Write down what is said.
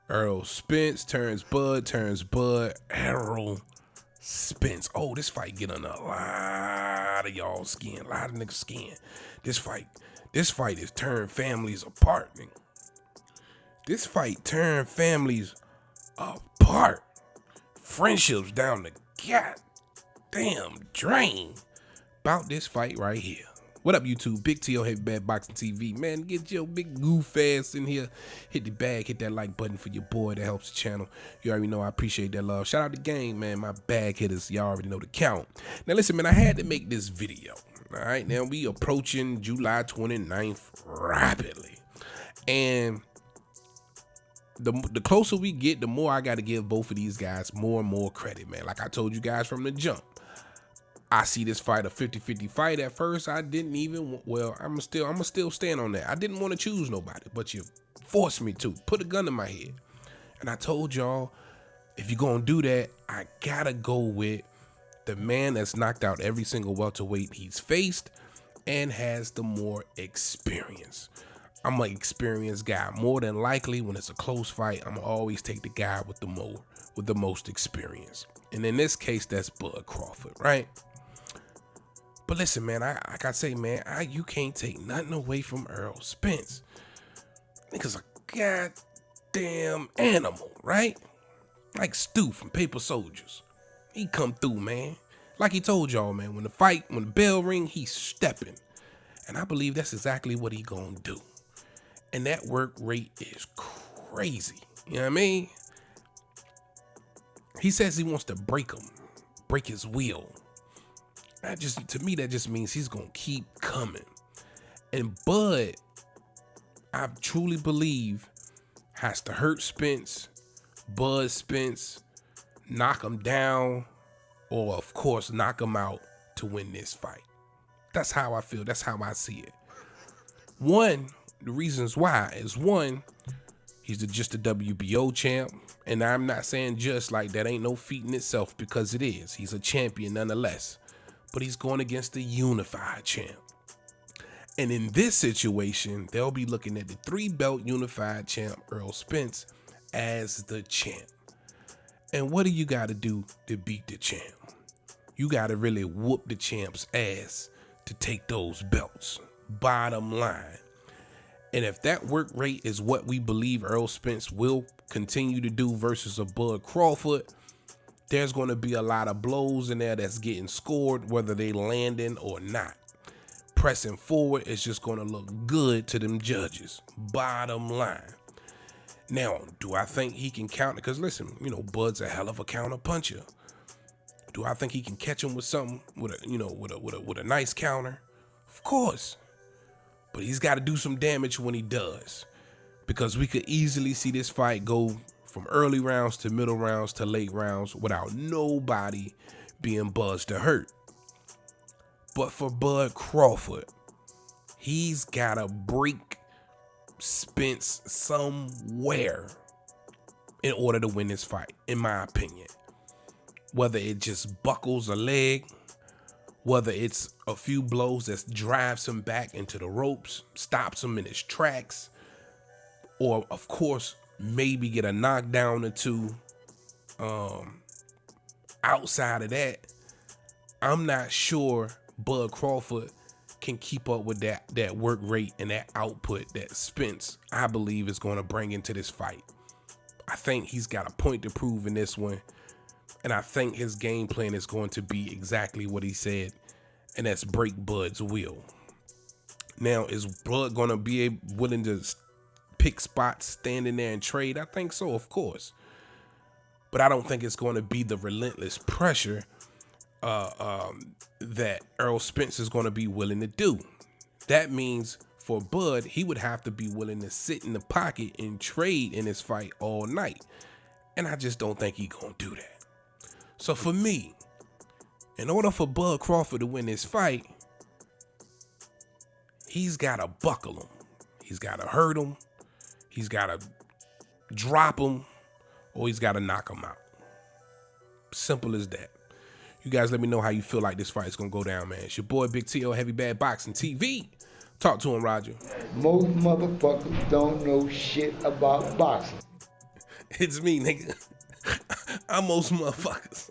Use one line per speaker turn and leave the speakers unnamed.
Errol Spence turns Bud, Errol Spence. Oh, this fight get on a lot of y'all skin, a lot of niggas skin. This fight is turn families apart, nigga. This fight turn families apart. Friendships down the goddamn drain. About this fight right here. What up, YouTube? Big T.O. Heavy Bad Boxing TV. Man, get your big goof ass in here. Hit the bag, hit that like button for your boy. That helps the channel. You already know I appreciate that love. Shout out to Game, man. My bag hitters. Y'all already know the count. Now, listen, man, I had to make this video. All right, now we approaching July 29th rapidly. And the closer we get, the more I got to give both of these guys more and more credit, man. Like I told you guys from the jump. I see this fight a 50-50 fight. At first, I didn't even, well, I'm still stand on that. I didn't want to choose nobody, but you forced me to. Put a gun in my head. And I told y'all, if you're going to do that, I got to go with the man that's knocked out every single welterweight he's faced and has the more experience. I'm an experienced guy. More than likely, when it's a close fight, I'm going to always take the guy with the most experience. And in this case, that's Bud Crawford, right? But listen, man, like I say, man, you can't take nothing away from Errol Spence. Nigga's a goddamn animal, right? Like Stu from Paper Soldiers. He come through, man. Like he told y'all, man, when the bell ring, he's stepping. And I believe that's exactly what he gonna do. And that work rate is crazy. You know what I mean? He says he wants to break his will. To me, that just means he's gonna keep coming. And Bud, I truly believe, has to hurt Spence, Bud Spence, knock him down, or of course knock him out to win this fight. That's how I feel. That's how I see it. The reasons why is he's just a WBO champ. And I'm not saying just like that ain't no feat in itself, because it is. He's a champion nonetheless. But he's going against the unified champ. And in this situation, they'll be looking at the 3-belt unified champ, Errol Spence, as the champ. And what do you got to do to beat the champ? You got to really whoop the champ's ass to take those belts. Bottom line. And if that work rate is what we believe Errol Spence will continue to do versus a Bud Crawford, there's going to be a lot of blows in there that's getting scored, whether they landing or not. Pressing forward is just going to look good to them judges. Bottom line. Now, do I think he can counter? Because listen, Bud's a hell of a counter puncher. Do I think he can catch him with something, with a nice counter? Of course. But he's got to do some damage when he does, because we could easily see this fight go from early rounds to middle rounds to late rounds without nobody being buzzed or hurt. But for Bud Crawford, he's got to break Spence somewhere in order to win this fight, in my opinion. Whether it just buckles a leg, whether it's a few blows that drives him back into the ropes, stops him in his tracks, or of course, maybe get a knockdown or two. Outside of that, I'm not sure Bud Crawford can keep up with that work rate and that output that Spence, I believe, is going to bring into this fight. I think he's got a point to prove in this one. And I think his game plan is going to be exactly what he said, and that's break Bud's will. Now, is Bud going to be willing to pick spots, stand in there and trade? I think so, of course. But I don't think it's going to be the relentless pressure that Errol Spence is going to be willing to do. That means for Bud, he would have to be willing to sit in the pocket and trade in his fight all night. And I just don't think he's going to do that. So for me, in order for Bud Crawford to win this fight, he's got to buckle him. He's got to hurt him. He's got to drop him, or he's got to knock him out. Simple as that. You guys let me know how you feel like this fight is going to go down, man. It's your boy, Big T.O. Heavy Bad Boxing TV. Talk to him, Roger.
Most motherfuckers don't know shit about boxing.
It's me, nigga. I'm most motherfuckers.